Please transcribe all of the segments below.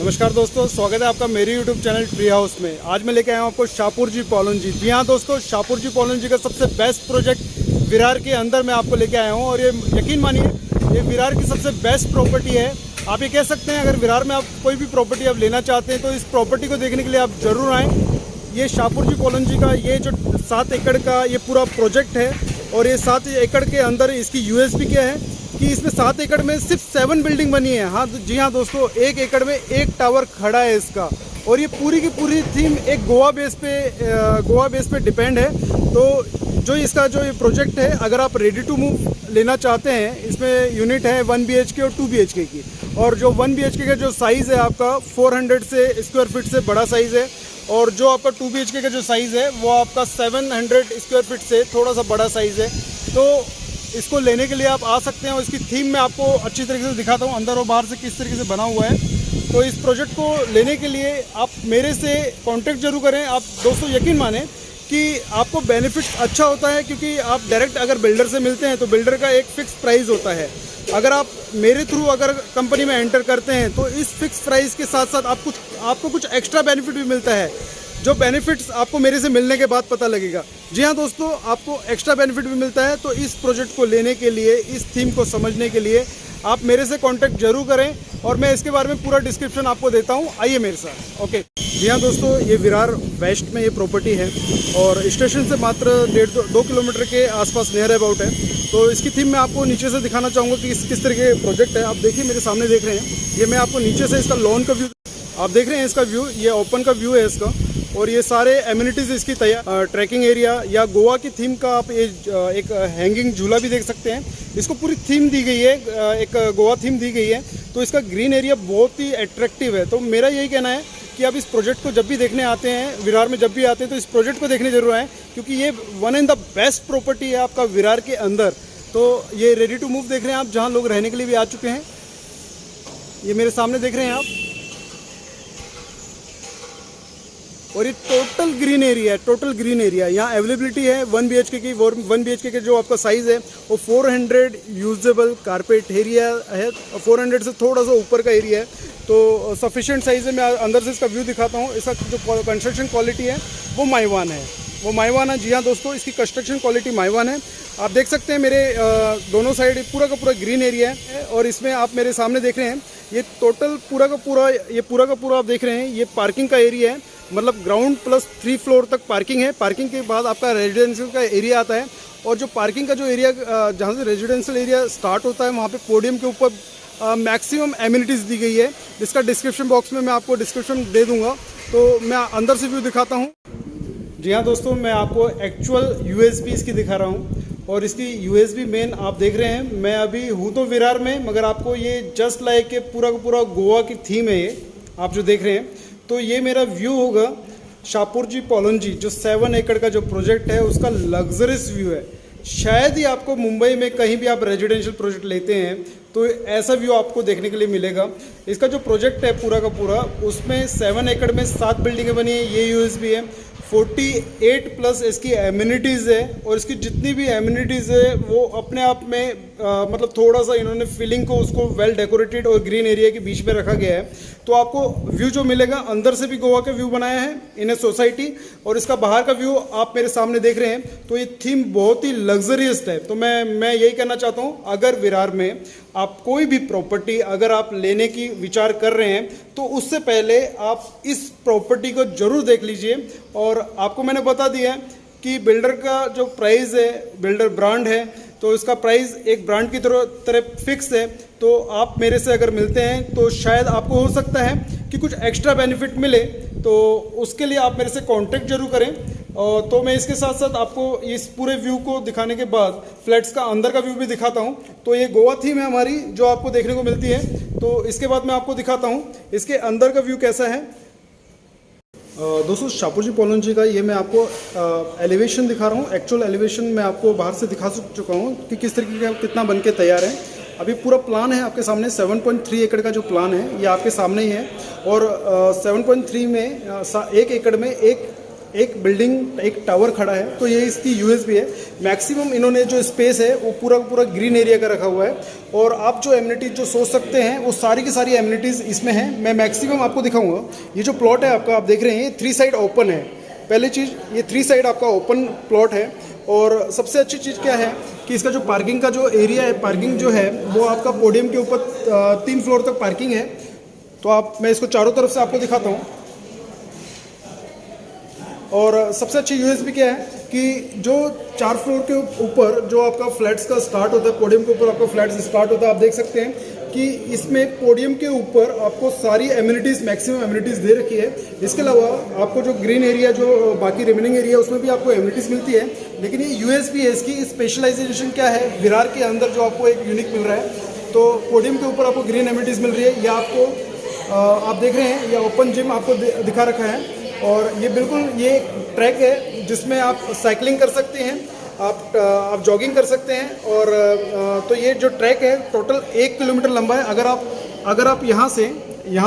नमस्कार दोस्तों, स्वागत है आपका मेरे YouTube चैनल ट्री हाउस में। आज मैं लेके आया हूँ आपको शाहपुर पॉलन। जी हाँ दोस्तों, शाहपुर पॉलन का सबसे बेस्ट प्रोजेक्ट विरार के अंदर मैं आपको लेके आया हूँ। और ये यकीन मानिए, ये विरार की सबसे बेस्ट प्रॉपर्टी है। आप ये कह सकते हैं, अगर विरार में आप कोई भी प्रॉपर्टी आप लेना चाहते हैं तो इस प्रॉपर्टी को देखने के लिए आप ज़रूर आएँ। ये शाहपुर पॉलन का ये जो 7 एकड़ का ये पूरा प्रोजेक्ट है, और ये 7 एकड़ के अंदर इसकी USP क्या है कि इसमें 7 एकड़ में सिर्फ 7 बिल्डिंग बनी है। हाँ जी हाँ दोस्तों, 1 एकड़ में 1 टावर खड़ा है इसका। और ये पूरी की पूरी थीम एक गोवा बेस पे डिपेंड है। तो जो इसका जो ये प्रोजेक्ट है, अगर आप रेडी टू मूव लेना चाहते हैं, इसमें यूनिट है 1 BHK और 2 BHK की। और जो 1 BHK का जो साइज़ है आपका 400 से स्क्वायर फीट से बड़ा साइज़ है, और जो आपका 2 BHK का जो साइज़ है वो आपका 700 स्क्वायर फीट से थोड़ा सा बड़ा साइज़ है। तो इसको लेने के लिए आप आ सकते हैं, और इसकी थीम मैं आपको अच्छी तरीके से दिखाता हूँ अंदर और बाहर से किस तरीके से बना हुआ है। तो इस प्रोजेक्ट को लेने के लिए आप मेरे से कांटेक्ट जरूर करें। आप दोस्तों यकीन माने कि आपको बेनिफिट अच्छा होता है, क्योंकि आप डायरेक्ट अगर बिल्डर से मिलते हैं तो बिल्डर का एक फ़िक्स प्राइस होता है। अगर आप मेरे थ्रू अगर कंपनी में एंटर करते हैं तो इस फिक्स प्राइस के साथ साथ आपको कुछ एक्स्ट्रा बेनिफिट भी मिलता है, जो बेनिफिट्स आपको मेरे से मिलने के बाद पता लगेगा। जी हाँ दोस्तों, आपको एक्स्ट्रा बेनिफिट भी मिलता है। तो इस प्रोजेक्ट को लेने के लिए, इस थीम को समझने के लिए आप मेरे से कांटेक्ट जरूर करें, और मैं इसके बारे में पूरा डिस्क्रिप्शन आपको देता हूँ। आइए मेरे साथ। ओके जी हाँ दोस्तों, ये विरार वेस्ट में ये प्रॉपर्टी है, और स्टेशन से मात्र 1.5-2 किलोमीटर के आसपास नियर अबाउट है। तो इसकी थीम मैं आपको नीचे से दिखाना चाहूँगा कि किस तरीके का प्रोजेक्ट है। आप देखिए, मेरे सामने देख रहे हैं, ये मैं आपको नीचे से इसका लॉन का व्यू आप देख रहे हैं। इसका व्यू, ये ओपन का व्यू है इसका, और ये सारे एमिनिटीज़ इसकी तैयार, ट्रैकिंग एरिया या गोवा की थीम का आप एक हैंगिंग झूला भी देख सकते हैं। इसको पूरी थीम दी गई है, एक गोवा थीम दी गई है। तो इसका ग्रीन एरिया बहुत ही अट्रैक्टिव है। तो मेरा यही कहना है कि आप इस प्रोजेक्ट को जब भी देखने आते हैं, विरार में जब भी आते हैं, तो इस प्रोजेक्ट को देखने जरूर आएँ, क्योंकि ये one and the best property है आपका विरार के अंदर। तो ये रेडी टू मूव देख रहे हैं आप, जहाँ लोग रहने के लिए भी आ चुके हैं। ये मेरे सामने देख रहे हैं आप, और ये टोटल ग्रीन एरिया है, टोटल ग्रीन एरिया। यहाँ अवेलेबिलिटी है 1 BHK की। 1 BHK के जो आपका साइज़ है वो 400 यूजेबल कारपेट एरिया है, 400 से थोड़ा सा ऊपर का एरिया है। तो सफिशिएंट साइज़ है। मैं अंदर से इसका व्यू दिखाता हूँ। इसका जो कंस्ट्रक्शन क्वालिटी है वो माइवान है, वो माइवान है। जी हाँ दोस्तों, इसकी कंस्ट्रक्शन क्वालिटी माइवान है। आप देख सकते हैं मेरे दोनों साइड पूरा का पूरा ग्रीन एरिया है। और इसमें आप मेरे सामने देख रहे हैं, ये टोटल पूरा का पूरा आप देख रहे हैं, ये पार्किंग का एरिया है। मतलब ग्राउंड प्लस 3 फ्लोर तक पार्किंग है। पार्किंग के बाद आपका रेजिडेंशियल का एरिया आता है, और जो पार्किंग का जो एरिया, जहाँ से रेजिडेंशियल एरिया स्टार्ट होता है, वहाँ पे पोडियम के ऊपर मैक्सिमम एमिनिटीज़ दी गई है, जिसका डिस्क्रिप्शन बॉक्स में मैं आपको डिस्क्रिप्शन दे दूँगा। तो मैं अंदर से व्यू दिखाता हूँ। जी हाँ दोस्तों, मैं आपको एक्चुअल USP इसकी दिखा रहा हूँ। और इसकी USP मेन आप देख रहे हैं। मैं अभी हूँ तो विरार में, मगर आपको ये जस्ट लाइक के पूरा का पूरा गोवा की थीम है ये आप जो देख रहे हैं। तो ये मेरा व्यू होगा शाहपुर पॉलन, जो 7 एकड़ का जो प्रोजेक्ट है उसका लग्जरियस व्यू है। शायद ही आपको मुंबई में कहीं भी आप रेजिडेंशियल प्रोजेक्ट लेते हैं तो ऐसा व्यू आपको देखने के लिए मिलेगा। इसका जो प्रोजेक्ट है पूरा का पूरा, उसमें 7 एकड़ में 7 बिल्डिंगें बनी है, ये USP है। 48 प्लस इसकी एमिनिटीज़ है, और इसकी जितनी भी एमिनिटीज़ है वो अपने आप में मतलब थोड़ा सा इन्होंने फीलिंग को उसको वेल डेकोरेटेड और ग्रीन एरिया के बीच में रखा गया है। तो आपको व्यू जो मिलेगा, अंदर से भी गोवा का व्यू बनाया है इन ए सोसाइटी, और इसका बाहर का व्यू आप मेरे सामने देख रहे हैं। तो ये थीम बहुत ही लग्जरियस है। तो मैं यही कहना चाहता हूँ, अगर विरार में आप कोई भी प्रॉपर्टी अगर आप लेने की विचार कर रहे हैं तो उससे पहले आप इस प्रॉपर्टी को जरूर देख लीजिए। और आपको मैंने बता दिया है कि बिल्डर का जो प्राइस है, बिल्डर ब्रांड है, तो इसका प्राइस एक ब्रांड की तरह फिक्स है। तो आप मेरे से अगर मिलते हैं तो शायद आपको हो सकता है कि कुछ एक्स्ट्रा बेनिफिट मिले, तो उसके लिए आप मेरे से कांटेक्ट जरूर करें। तो मैं इसके साथ साथ आपको इस पूरे व्यू को दिखाने के बाद फ्लैट्स का अंदर का व्यू भी दिखाता हूं। तो ये गोवा थीम है हमारी जो आपको देखने को मिलती है। तो इसके बाद मैं आपको दिखाता हूं इसके अंदर का व्यू कैसा है। दोस्तों, शाहपुर पॉलन का ये मैं आपको एलिवेशन दिखा रहा हूँ। एक्चुअल एलिवेशन मैं आपको बाहर से दिखा चुका हूँ कि किस तरीके का कितना बन के तैयार है। अभी पूरा प्लान है आपके सामने। 7.3 एकड़ का जो प्लान है ये आपके सामने ही है। और 7.3 में 1 एकड़ में एक बिल्डिंग, एक टावर खड़ा है, तो ये इसकी यूएसबी है। मैक्सिमम इन्होंने जो स्पेस है वो पूरा पूरा ग्रीन एरिया का रखा हुआ है, और आप जो एमिनिटीज़ जो सोच सकते हैं वो सारी की सारी एमिनिटीज़ इसमें हैं। मैं मैक्सिमम आपको दिखाऊंगा। ये जो प्लॉट है आपका, आप देख रहे हैं, ये 3 साइड ओपन है। पहली चीज़, ये 3 साइड आपका ओपन प्लॉट है। और सबसे अच्छी चीज़ क्या है कि इसका जो पार्किंग का जो एरिया है, पार्किंग जो है वो आपका पोडियम के ऊपर 3 फ्लोर तक पार्किंग है। तो मैं इसको चारों तरफ से आपको दिखाता हूँ। और सबसे अच्छी यूएसबी क्या है कि जो 4 फ्लोर के ऊपर जो आपका फ्लैट्स का स्टार्ट होता है, पोडियम के ऊपर आपका फ्लैट्स स्टार्ट होता है, आप देख सकते हैं कि इसमें पोडियम के ऊपर आपको सारी एमिनिटीज़, मैक्सिमम एमिनिटीज़ दे रखी है। इसके अलावा आपको जो ग्रीन एरिया, जो बाकी रिमेनिंग एरिया, उसमें भी आपको एमिनिटीज़ मिलती है। लेकिन ये यूएसबी है, इसकी स्पेशलाइजेशन क्या है, विरार के अंदर जो आपको एक यूनिक मिल रहा है। तो पोडियम के ऊपर आपको ग्रीन एमिनिटीज़ मिल रही है। या आपको आप देख रहे हैं, या ओपन जिम आपको दिखा रखा है। और ये बिल्कुल ये ट्रैक है जिसमें आप साइकिलिंग कर सकते हैं, आप जॉगिंग कर सकते हैं। और तो ये जो ट्रैक है टोटल 1 किलोमीटर लंबा है। अगर आप यहाँ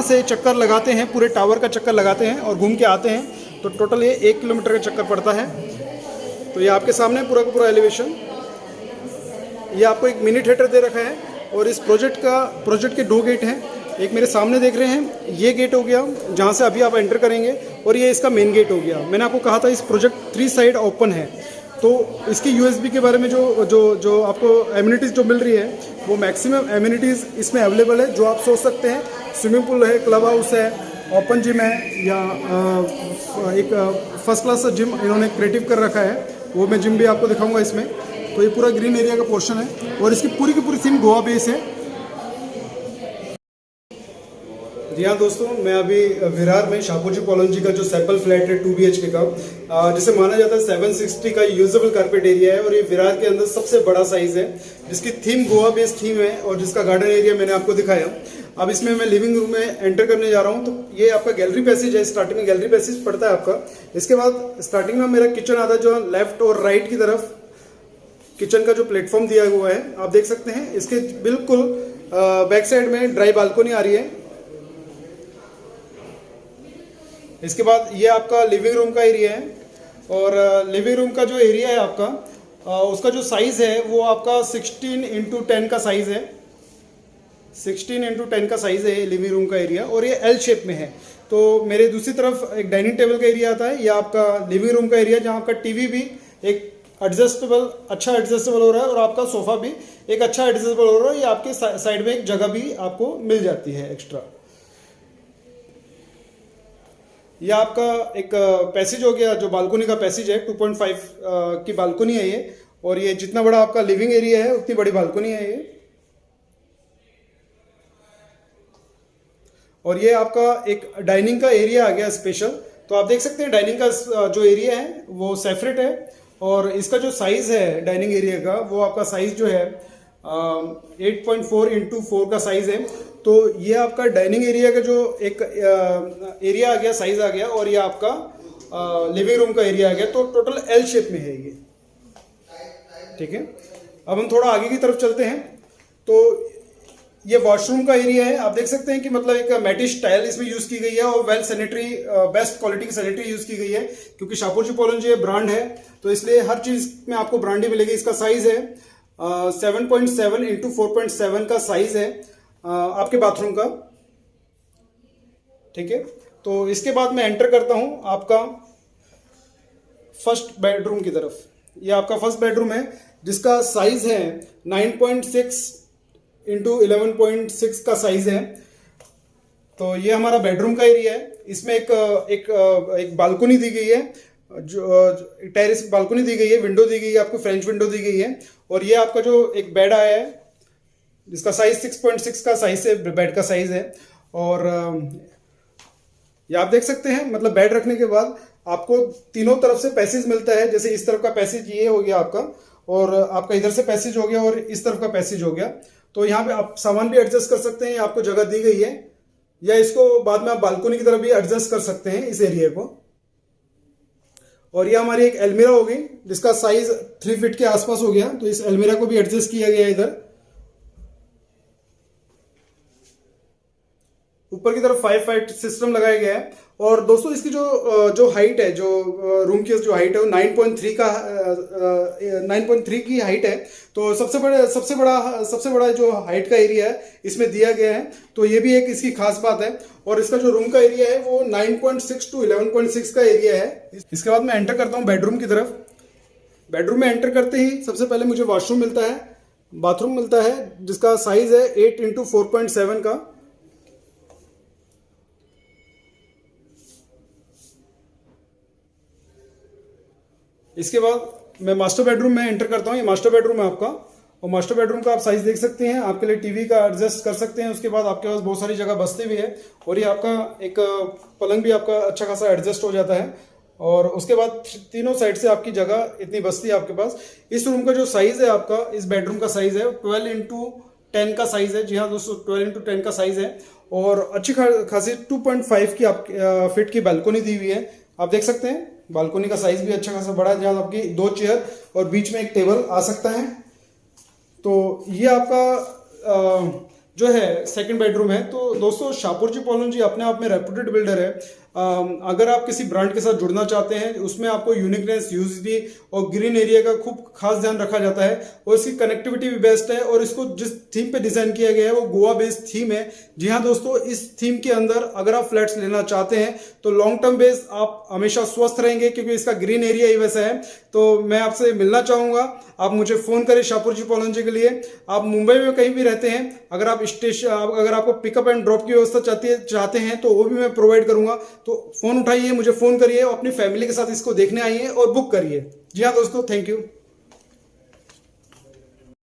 से चक्कर लगाते हैं, पूरे टावर का चक्कर लगाते हैं और घूम के आते हैं, तो टोटल ये 1 किलोमीटर का चक्कर पड़ता है। तो ये आपके सामने पूरा का पूरा एलिवेशन। ये आपको एक मिनी थिएटर दे रखा है। और इस प्रोजेक्ट के 2 गेट हैं। एक मेरे सामने देख रहे हैं, ये गेट हो गया जहाँ से अभी आप एंटर करेंगे, और ये इसका मेन गेट हो गया। मैंने आपको कहा था इस प्रोजेक्ट 3 साइड ओपन है। तो इसकी यूएसबी के बारे में जो आपको एमिनिटीज़ जो मिल रही है, वो मैक्सिमम एमिनिटीज़ इसमें अवेलेबल है जो आप सोच सकते हैं। स्विमिंग पूल है, क्लब हाउस है, ओपन जिम है, या एक फर्स्ट क्लास जिम इन्होंने क्रिएटिव कर रखा है, वो मैं जिम भी आपको दिखाऊंगा इसमें। तो ये पूरा ग्रीन एरिया का पोर्शन है, और इसकी पूरी की पूरी थीम गोवा बेस है। जी हाँ दोस्तों, मैं अभी विरार में शापूर जी कॉलोनी का जो सैंपल फ्लैट है 2 BHK का, जिसे माना जाता है 760 का यूजेबल कारपेट एरिया है, और ये विरार के अंदर सबसे बड़ा साइज है, जिसकी थीम गोवा बेस्ड थीम है, और जिसका गार्डन एरिया मैंने आपको दिखाया। अब इसमें मैं लिविंग रूम में एंटर करने जा रहा हूँ। तो ये आपका गैलरी पैसेज है, स्टार्टिंग में गैलरी पैसेज पड़ता है आपका। इसके बाद स्टार्टिंग में मेरा किचन आता है, जो लेफ्ट और राइट की तरफ किचन का जो प्लेटफॉर्म दिया हुआ है आप देख सकते हैं। इसके बिल्कुल बैक साइड में ड्राई बालकोनी आ रही है। इसके बाद ये आपका लिविंग रूम का एरिया है, और लिविंग रूम का जो एरिया है आपका, उसका जो साइज़ है वो आपका 16x10 का साइज़ है। 16x10 का साइज़ है ये लिविंग रूम का एरिया, और ये एल शेप में है। तो मेरे दूसरी तरफ एक डाइनिंग टेबल का एरिया आता है। ये आपका लिविंग रूम का एरिया, जहाँ आपका टीवी भी एक अच्छा एडजस्टेबल हो रहा है, और आपका सोफ़ा भी एक अच्छा एडजस्टेबल हो रहा है। ये आपके साइड में एक जगह भी आपको मिल जाती है एक्स्ट्रा। यह आपका एक पैसेज हो गया, जो बालकोनी का पैसेज है, 2.5 की बालकोनी है ये, और ये जितना बड़ा आपका लिविंग एरिया है उतनी बड़ी बालकोनी है ये। और ये आपका एक डाइनिंग का एरिया आ गया स्पेशल। तो आप देख सकते हैं डाइनिंग का जो एरिया है वो सेपरेट है, और इसका जो साइज है डाइनिंग एरिया का, वो आपका साइज जो है 8.4x4 का साइज है। तो ये आपका डाइनिंग एरिया का जो एक एरिया आ गया, साइज आ गया, और ये आपका लिविंग रूम का एरिया आ गया। तो टोटल एल शेप में है ये, ठीक है। अब हम थोड़ा आगे की तरफ चलते हैं। तो ये वॉशरूम का एरिया है। आप देख सकते हैं कि मतलब एक मैटिश टाइल इसमें यूज की गई है, और वेल सैनिटरी, बेस्ट क्वालिटी की सैनिटरी यूज की गई है, क्योंकि शापूर जी कॉलोनी ब्रांड है, तो इसलिए हर चीज में आपको ब्रांड ही मिलेगी। इसका साइज है 7.7x4.7 का साइज है आपके बाथरूम का, ठीक है। तो इसके बाद मैं एंटर करता हूं आपका फर्स्ट बेडरूम की तरफ। ये आपका फर्स्ट बेडरूम है, जिसका साइज है 9.6x11.6 का साइज है। तो ये हमारा बेडरूम का एरिया है। इसमें एक बालकोनी दी गई है, जो टेरेस बालकोनी दी गई है, विंडो दी गई है, आपको फ्रेंच विंडो दी गई है। और ये आपका जो एक बेड आया है, जिसका साइज 6.6 का साइज है, बेड का साइज है। और ये आप देख सकते हैं, मतलब बेड रखने के बाद आपको तीनों तरफ से पैसेज मिलता है। जैसे इस तरफ का पैसेज ये हो गया आपका, और आपका इधर से पैसेज हो गया, और इस तरफ का पैसेज हो गया। तो यहाँ पे आप सामान भी एडजस्ट कर सकते हैं, आपको जगह दी गई है, या इसको बाद में आप बालकोनी की तरफ भी एडजस्ट कर सकते हैं इस एरिया को। और ये हमारी एक अलमीरा हो गई, जिसका साइज 3 फीट के आसपास हो गया। तो इस अलमीरा को भी एडजस्ट किया गया इधर। ऊपर की तरफ 5 फीट सिस्टम लगाया गया है। और दोस्तों इसकी जो हाइट है, जो रूम की जो हाइट है वो 9.3 की हाइट है। तो सबसे बड़ा जो हाइट का एरिया है इसमें दिया गया है, तो ये भी एक इसकी खास बात है। और इसका जो रूम का एरिया है वो 9.6 टू 11.6 का एरिया है। इसके बाद मैं एंटर करता हूँ बेडरूम की तरफ। बेडरूम में एंटर करते ही सबसे पहले मुझे वॉशरूम मिलता है, बाथरूम मिलता है, जिसका साइज है 8x4.7 का। इसके बाद मैं मास्टर बेडरूम में एंटर करता हूँ। ये मास्टर बेडरूम है आपका, और मास्टर बेडरूम का आप साइज देख सकते हैं। आपके लिए टीवी का एडजस्ट कर सकते हैं। उसके बाद आपके पास बहुत सारी जगह बचती भी है, और ये आपका एक पलंग भी आपका अच्छा खासा एडजस्ट हो जाता है। और उसके बाद तीनों साइड से आपकी जगह इतनी बचती है आपके पास। इस रूम का जो साइज है आपका, इस बेडरूम का साइज है 12x10 का साइज है। जी हाँ दोस्तों, 12x10 का साइज है। और अच्छी खासी 2.5 की फीट की बालकोनी दी हुई है। आप देख सकते हैं बालकोनी का साइज भी अच्छा खासा बड़ा है, जहाँ आपकी 2 चेयर और बीच में एक टेबल आ सकता है। तो ये आपका जो है सेकंड बेडरूम है। तो दोस्तों शाहपुर जी पोलन जी अपने आप में रेप्यूटेड बिल्डर है। अगर आप किसी ब्रांड के साथ जुड़ना चाहते हैं, उसमें आपको यूनिकनेस, यूजिटी और ग्रीन एरिया का खूब खास ध्यान रखा जाता है, और इसकी कनेक्टिविटी भी बेस्ट है। और इसको जिस थीम पे डिजाइन किया गया है वो गोवा बेस्ड थीम है। जी हाँ दोस्तों, इस थीम के अंदर अगर आप फ्लैट्स लेना चाहते हैं तो लॉन्ग टर्म बेस आप हमेशा स्वस्थ रहेंगे, क्योंकि इसका ग्रीन एरिया ही वैसा है। तो मैं आपसे मिलना चाहूंगा, आप मुझे फोन करें शाहपुर जी पोलन जी के लिए। आप मुंबई में कहीं भी रहते हैं, अगर आपको पिकअप एंड ड्रॉप की व्यवस्था चाहते हैं तो वो भी मैं प्रोवाइड करूंगा। तो फोन उठाइए, मुझे फोन करिए, अपनी फैमिली के साथ इसको देखने आइए और बुक करिए। जी हाँ दोस्तों, थैंक यू।